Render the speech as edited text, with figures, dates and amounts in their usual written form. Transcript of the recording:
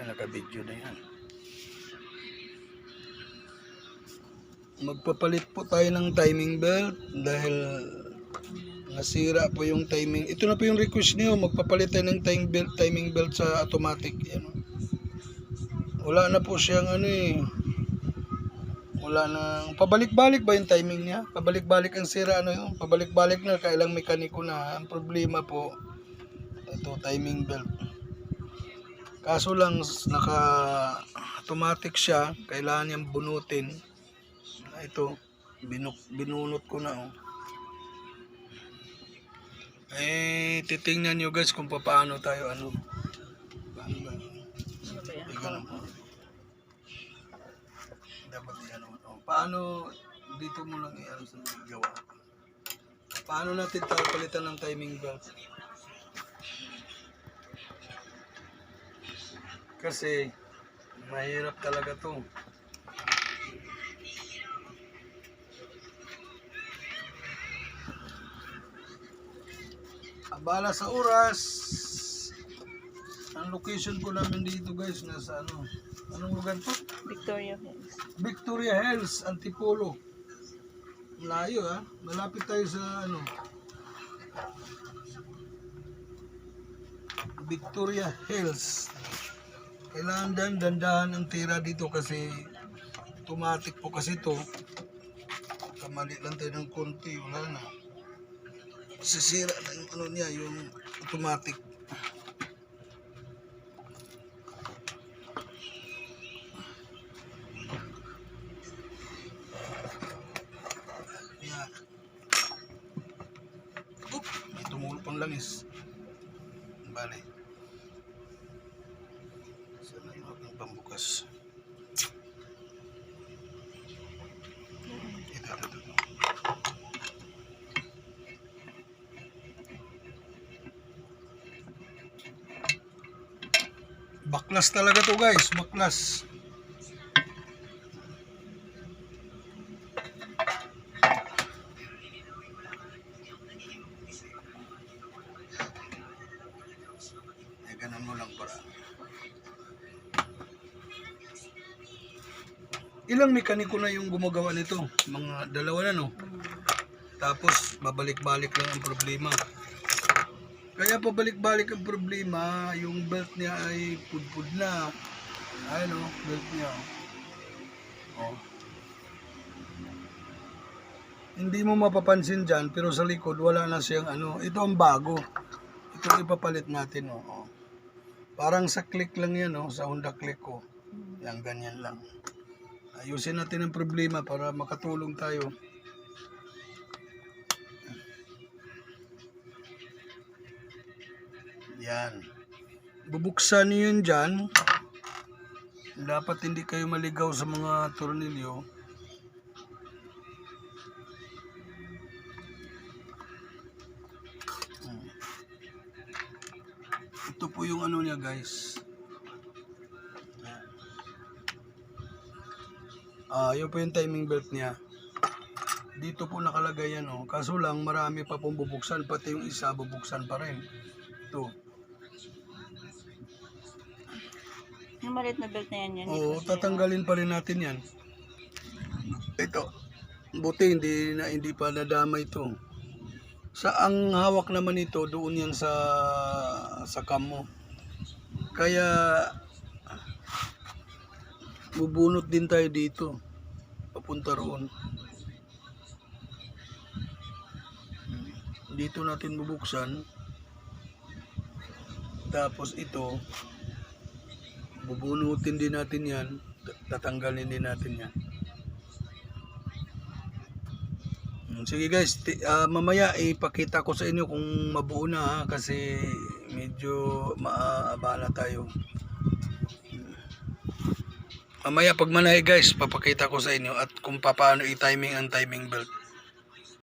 Naka-video na yan. Magpapalit po tayo ng timing belt dahil nasira po yung timing. Ito na po yung request niyo, magpapalit tayo ng timing belt sa automatic. Yan. Wala na po siyang wala nang pabalik-balik ba yung timing niya? Pabalik-balik ang sira yun. Pabalik-balik na kailang mekaniko na. Ang problema po ito timing belt. Kaso lang naka automatic siya, kailangan niyang bunutin. Ito, binunot ko na titingnan nyo guys kung paano tayo paano ba? Dapat paano dito mo lang sa gawa. Paano natin tayo palitan ng timing belt? Kasi mahirap talaga to. Abala sa oras. Ang location ko namin dito guys nasa anong lugar to? Victoria Hills. Victoria Hills, Antipolo. Malayo malapit tayo sa Victoria Hills. Kailangan dandahan ang tira dito kasi automatic po kasi to. Kamali lang tayo ng konti, wala na. Sisira na yung niya, yung automatic. Yan. May tumulo pang langis. Bale. Sana yung aking pambukas. Ito. Baklas talaga to guys, baklas. Ganun mo lang para. Ilang mekaniko na yung gumagawa nito? Mga dalawa na Tapos babalik-balik lang ang problema. Kaya pabalik-balik ang problema, yung belt niya ay pudpud na. Belt niya. Hindi mo mapapansin dyan, pero sa likod wala na siyang Ito ang bago. Ito ipapalit natin. Parang sa click lang yan, sa Honda Click ko. Yan, ganyan lang. Ayusin natin ang problema para makatulong tayo. Yan. Bubuksan niyo yun dyan. Dapat hindi kayo maligaw sa mga tornilyo. Ito po yung niya guys. Yun po yung timing belt niya. Dito po nakalagay yan Kaso lang marami pa pong bubuksan. Pati yung isa bubuksan pa rin. Ito. Yung maliit na belt na yan. Oo, tatanggalin pa rin natin yan. Ito. Buti hindi pa nadama ito. Ang hawak naman ito, doon yan sa cam mo. Kaya bubunot din tayo dito. Papunta roon. Dito natin bubuksan. Tapos ito bubunutin din natin yan, tatanggalin din natin yan. Sige guys, mamaya ipakita ko sa inyo kung mabuo na kasi medyo maabala tayo. Mamaya pag manahe guys, papakita ko sa inyo at kung paano i-timing ang timing belt.